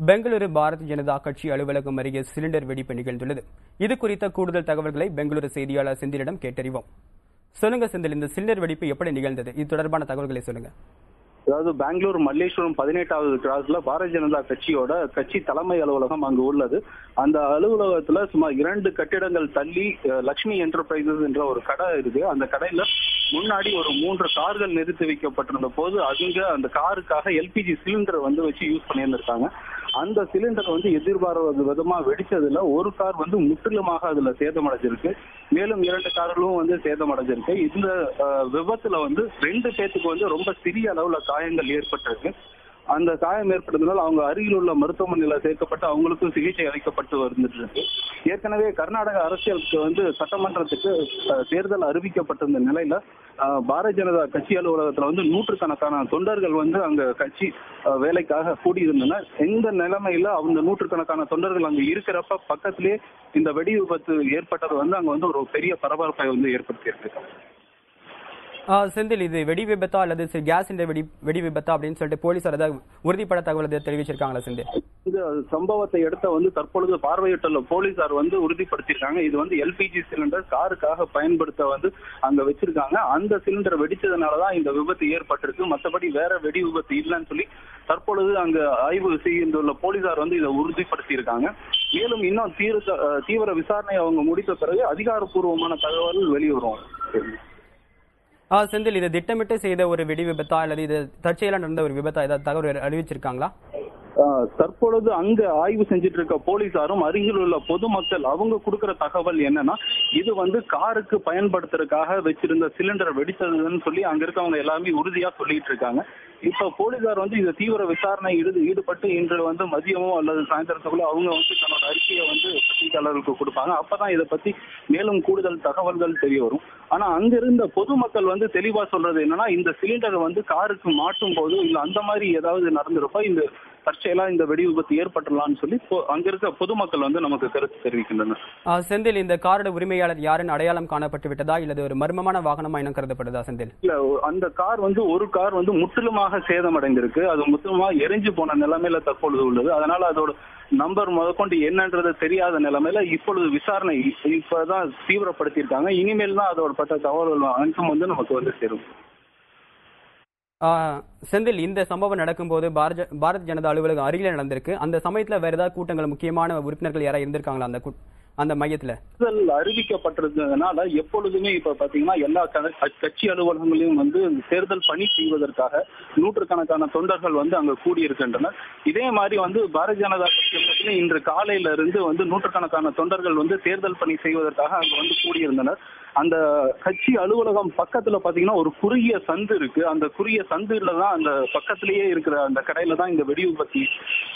பெங்களூரு பாரதிய ஜனதா கட்சி அலுவலகம் அருகே சிலிண்டர் வெடிப்பு நிகழ்ந்துள்ளது. இது குறித்த கூடுதல் தகவல்களை பெங்களூரு செய்தியாளர் செந்திலிடம் கேட்டறிவோம். சொல்லுங்க செந்தில், இந்த சிலிண்டர் வெடிப்பு எப்படி நிகழ்ந்தது? இது தொடர்பான தகவல்களை சொல்லுங்க. அதாவது பெங்களூர் மல்லேஸ்வரம் 18வது கிராஸ்ல பாரதிய ஜனதா கட்சியோட கட்சி தலைமை அலுவலகம் அங்கு உள்ளது. அந்த அலுவலகத்துல சுமார் 2 கட்டிடங்கள் தள்ளி லட்சுமி என்டர்பிரைசஸ் என்ற ஒரு கடை இருக்கு. அந்த கடையில முன்னாடி ஒரு 3 கார்கள் நிறுத்தி வைக்கப்பட்டிருந்த போது அங்க அந்த காருக்காக எல்பிஜி சிலிண்டர் வச்சு யூஸ் பண்ணியிருந்திருக்காங்க. அந்த சிலிண்டர் எதிர்பாராத விதமா வெடிச்சதுல ஒரு கார் முற்றிலுமாக அதுல சேதமடைஞ்சிருக்கு. மேலும் 2 கார்களும் சேதமடைஞ்சிருக்கு. இந்த விபத்துல 2 பேத்துக்கு ரொம்ப சிறிய அளவுல காயங்கள் ஏற்பட்டிருக்கு. அந்த காயம் ஏற்பட்டதுனால அவங்க அருகில் உள்ள மருத்துவமனையில சேர்க்கப்பட்டு அவங்களுக்கும் சிகிச்சை அளிக்கப்பட்டு வந்துட்டு இருக்கு. ஏற்கனவே கர்நாடக அரசியலுக்கு சட்டமன்றத்துக்கு தேர்தல் அறிவிக்கப்பட்டிருந்த நிலையில பாரதிய ஜனதா கட்சி அலுவலகத்துல நூற்றுக்கணக்கான தொண்டர்கள் அங்க கட்சி வேலைக்காக கூடியிருந்தனர். இந்த நிலைமையில அவங்க நூற்றுக்கணக்கான தொண்டர்கள் அங்க இருக்கிறப்ப பக்கத்திலேயே இந்த வெடி விபத்து ஏற்பட்டது அங்க ஒரு பெரிய பரபரப்பை ஏற்படுத்தியிருக்கு. செந்தில், இது வெடி விபத்தா அல்லது கேஸ் சிலிண்டர் வெடி விபத்தா அப்படின்னு சொல்லிட்டு போலீசார் ஏதாவது உறுதிப்பட தகவல் தெரிவிச்சிருக்காங்களா செந்தில்? இந்த சம்பவத்தை எடுத்த தற்பொழுது பார்வையிட்டுள்ள போலீசார் உறுதிப்படுத்திருக்காங்க. இது எல்பிஜி சிலிண்டர் காருக்காக பயன்படுத்த அங்க வச்சிருக்காங்க. அந்த சிலிண்டர் வெடிச்சதுனாலதான் இந்த விபத்து ஏற்பட்டிருக்கு. மற்றபடி வேற வெடி விபத்து இல்லைன்னு சொல்லி தற்பொழுது அங்க ஆய்வு செய்துள்ள போலீசார் இதை உறுதிப்படுத்தியிருக்காங்க. மேலும் இன்னும் தீவிர விசாரணை அவங்க முடித்த பிறகு அதிகாரப்பூர்வமான தகவல் வெளிவரும். செந்தில், இது திட்டமிட்டு செய்த ஒரு வெடி விபத்தா அல்லது இது தற்செயலா நடந்த ஒரு விபத்தா, ஏதாவது தகவல் அறிவிச்சிருக்காங்களா? தற்பொழுது அங்க ஆய்வு செஞ்சிட்டு இருக்க போலீசாரும் அருகில் உள்ள பொதுமக்கள் அவங்க கொடுக்கிற தகவல் என்னன்னா, இது காருக்கு பயன்படுத்துறதுக்காக வச்சிருந்த சிலிண்டர் வெடித்ததுன்னு சொல்லி அங்க இருக்கவங்க எல்லாமே உறுதியா சொல்லிட்டு இருக்காங்க. இப்ப போலீசார் இது தீவிர விசாரணை ஈடுபட்டு இன்று மதியமோ அல்லது சாயந்தரத்துக்குள்ள அவங்க தன்னோட அறிக்கையை பத்திரிகையாளர்களுக்கு கொடுப்பாங்க. அப்பதான் இதை பத்தி மேலும் கூடுதல் தகவல்கள் தெரிய வரும். ஆனா அங்க இருந்த பொதுமக்கள் தெளிவா சொல்றது என்னன்னா, இந்த சிலிண்டர் காருக்கு மாட்டும் போது இல்ல அந்த மாதிரி ஏதாவது நடந்திருப்பா இந்த தற்செயலா இந்த வெடி விபத்து ஏற்பட்டுலான்னு சொல்லி அங்க இருக்க பொதுமக்கள் நமக்கு கருத்து தெரிவிக்கின்றனர். செந்தில், இந்த காரோட உரிமையாளர் யாருன்னு அடையாளம் காணப்பட்டு விட்டதா இல்லது ஒரு மர்மமான வாகனமா என்ன கருதப்படுதா செந்தில்? இல்ல, அந்த கார் ஒரு கார் முற்றிலுமாக சேதமடைந்திருக்கு. அது முற்றிலுமா எரிஞ்சு போன நிலைமையில தற்பொழுது உள்ளது. அதனால அதோட நம்பர் முதற்கொண்டு என்னன்றது தெரியாத நிலைமையில இப்பொழுது விசாரணை இப்பதான் தீவிரப்படுத்தியிருக்காங்க. இனிமேல் தான் அதோட பட்ட தகவல்கள் அனைத்தும் நமக்கு சேரும். செந்தில், இந்த சம்பவம் நடக்கும்போது பாரதிய ஜனதா அலுவலகம் அருகில நடந்திருக்கு. அந்த சமயத்துல வேற ஏதாவது கூட்டங்கள் முக்கியமான உறுப்பினர்கள் யாராவது இருந்திருக்காங்களா அந்த மையத்துல? அறிவிக்கப்பட்டிருந்ததுனால எப்பொழுதுமே இப்ப பாத்தீங்கன்னா எல்லா கட்சி அலுவலகங்களையும் தேர்தல் பணி செய்வதற்காக நூற்றுக்கணக்கான தொண்டர்கள் அங்க கூடியிருக்கின்றனர். இதே மாதிரி பாரதிய ஜனதா கட்சி இன்று காலையில இருந்து நூற்றுக்கணக்கான தொண்டர்கள் தேர்தல் பணி செய்வதற்காக அங்க கூடியிருந்தனர். அந்த கட்சி அலுவலகம் பக்கத்துல பாத்தீங்கன்னா ஒரு குறுகிய சந்து இருக்கு. அந்த குறுகிய சந்துல தான் அந்த பக்கத்திலேயே இருக்கிற அந்த கடையில தான் இந்த வெடி விபத்து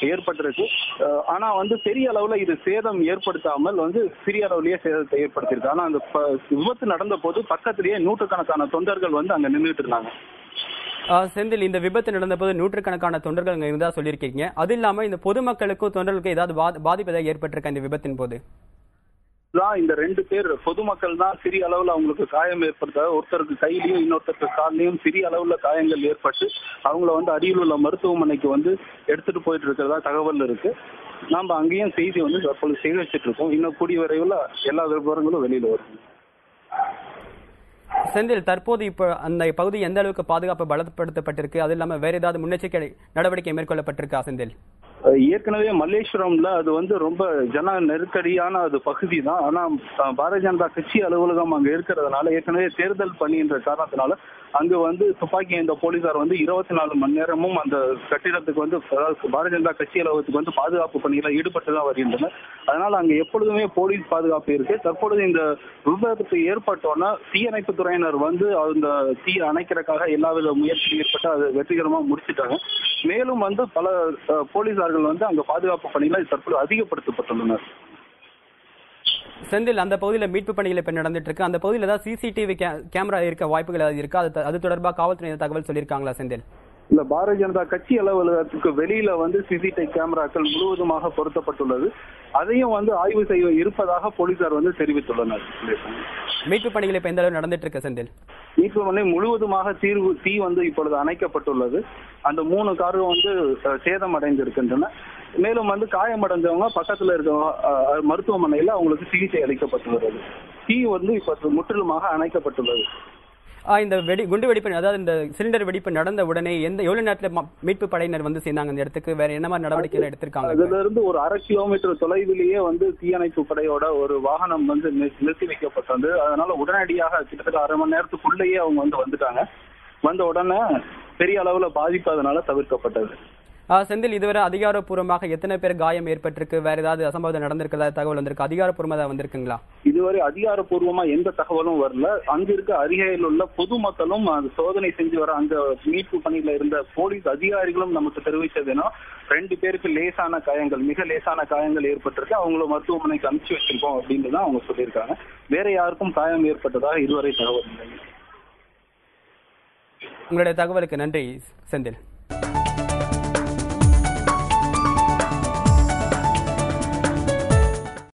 ஏற்பட்டிருக்கு. ஆனா பெரிய அளவுல இது சேதம் ஏற்படுத்தாமல் சிறிய அளவுலயே சேதத்தை ஏற்படுத்தியிருக்கு. ஆனா அந்த விபத்து நடந்த போது பக்கத்திலேயே நூற்றுக்கணக்கான தொண்டர்கள் அங்க நின்றுட்டு இருந்தாங்க. செந்தில், இந்த விபத்து நடந்த போது நூற்றுக்கணக்கான தொண்டர்கள் அங்க இருந்தா சொல்லியிருக்கீங்க. அது இல்லாம இந்த பொதுமக்களுக்கும் தொண்டர்களுக்கும் ஏதாவது பாதிப்பு ஏதாவது ஏற்பட்டிருக்க இந்த விபத்தின் போது? இந்த 2 பேர் பொதுமக்கள் தான் சிறிய அளவுல அவங்களுக்கு காயம் ஏற்படுத்த, ஒருத்தருக்கு கையிலையும் இன்னொருத்தருக்கு காலையும் சிறிய அளவுல காயங்கள் ஏற்பட்டு அவங்கள அருகில் உள்ள மருத்துவமனைக்கு எடுத்துட்டு போயிட்டு இருக்கிறதா தகவல் இருக்கு. நாம அங்கேயும் செய்தி தற்போது செய்து வச்சுட்டு இருக்கோம். இன்னும் கூடிய விரைவில் எல்லா விவரங்களும் வெளியில வரும். செந்தில், தற்போது இப்ப அந்த பகுதி எந்த அளவுக்கு பாதுகாப்பு பலப்படுத்தப்பட்டிருக்கு? அது இல்லாம வேற ஏதாவது முன்னெச்சரிக்கை நடவடிக்கை மேற்கொள்ளப்பட்டிருக்கா செந்தில்? ஏற்கனவே மல்லேஸ்வரம்ல அது ரொம்ப ஜன நெருக்கடியான அது பகுதி தான். ஆனா பாரதிய ஜனதா கட்சி அலுவலகம் அங்க இருக்கிறதுனால ஏற்கனவே தேர்தல் பணின்ற காரணத்தினால அங்கு துப்பாக்கி இந்த போலீசார் 24 மணி நேரமும் அந்த கட்டிடத்துக்கு பாரதிய ஜனதா கட்சி அலுவலகத்துக்கு பாதுகாப்பு பணியில ஈடுபட்டு தான் வருகின்றனர். அதனால அங்க எப்பொழுதுமே போலீஸ் பாதுகாப்பு இருக்கு. தற்பொழுது இந்த விபத்து ஏற்பட்டோன்னா தீயணைப்பு துறையினர் அந்த தீ அணைக்கிறதுக்காக எல்லாவித முயற்சியும் ஏற்பட்டு அது வெற்றிகரமா முடிச்சிட்டாங்க. மேலும் பல போலீசார்கள் அங்க பாதுகாப்பு பணிகளை தற்போது அதிகப்படுத்தப்பட்டுள்ளனர். செந்தில், அந்த பகுதியில் மீட்பு பணிகள் இப்ப நடந்துட்டு இருக்கு. அந்த பகுதியில் ஏதாவது சிசிடிவி கேமரா இருக்க வாய்ப்புகள் ஏதாவது இருக்கா? அது தொடர்பாக காவல்துறை தகவல் சொல்லியிருக்காங்களா செந்தில்? இல்ல, பாரதிய ஜனதா கட்சி அலுவலகத்துக்கு வெளியில சிசிடிவி கேமராக்கள் முழுவதுமாக பொருத்தப்பட்டுள்ளது. அதையும் ஆய்வு செய்ய இருப்பதாக போலீசார் தெரிவித்துள்ளனர். மீட்பு பணிகள் இப்ப எந்த அளவு நடந்துட்டு இருக்கு செந்தில்? மீட்பு பணி முழுவதுமாக தீ இப்பொழுது அணைக்கப்பட்டுள்ளது. அந்த 3 காரும் சேதம் அடைந்திருக்கின்றன. மேலும் வந்து காயமடைஞ்சவங்க பக்கத்துல இருக்க மருத்துவமனையில அவங்களுக்கு சிகிச்சை அளிக்கப்பட்டுள்ளது. தீ வந்து இப்ப முற்றிலுமாக அணைக்கப்பட்டுள்ளது. இந்த குண்டு வெடிப்பு, அதாவது இந்த சிலிண்டர் வெடிப்பு நடந்த உடனே எவ்வளவு நேரத்துல மீட்பு படையினர் வந்து சேர்ந்தாங்க இந்த இடத்துக்கு? வேற என்ன மாதிரி நடவடிக்கைகள் எடுத்திருக்காங்க? அதுல இருந்து ஒரு 1/2 கிலோமீட்டர் தொலைவிலேயே வந்து தீயணைப்பு படையோட ஒரு வாகனம் வந்து நிறுத்தி வைக்கப்பட்டது. அதனால உடனடியாக கிட்டத்தட்ட 1/2 மணி நேரத்துக்குள்ளேயே அவங்க வந்துட்டாங்க. வந்த உடனே பெரிய அளவுல பாதிப்பு அதனால தவிர்க்கப்பட்டது. செந்தில், இதுவரை அதிகாரப்பூர்வமாக எத்தனை பேர் காயம் ஏற்பட்டிருக்கு? வேற ஏதாவது அசம்பாவிதம் நடந்திருக்கிறதா தகவல் வந்திருக்கு? அதிகாரப்பூர்வமா வந்திருக்குங்களா? இதுவரை அதிகாரப்பூர்வமா எந்த தகவலும் வரல. அங்கிருக்க அருகையில் உள்ள பொதுமக்களும் சோதனை செஞ்சு வர அந்த மீட்பு பணியில இருந்த போலீஸ் அதிகாரிகளும் நமக்கு தெரிவித்ததுன்னா 2 பேருக்கு லேசான காயங்கள், மிக லேசான காயங்கள் ஏற்பட்டிருக்கு. அவங்கள மருத்துவமனைக்கு அனுப்பிச்சு வச்சிருக்கோம் அப்படின்னு தான் அவங்க சொல்லியிருக்காங்க. வேற யாருக்கும் காயம் ஏற்பட்டதாக இதுவரை தகவல் இல்லை. உங்களுடைய தகவலுக்கு நன்றி செந்தில்.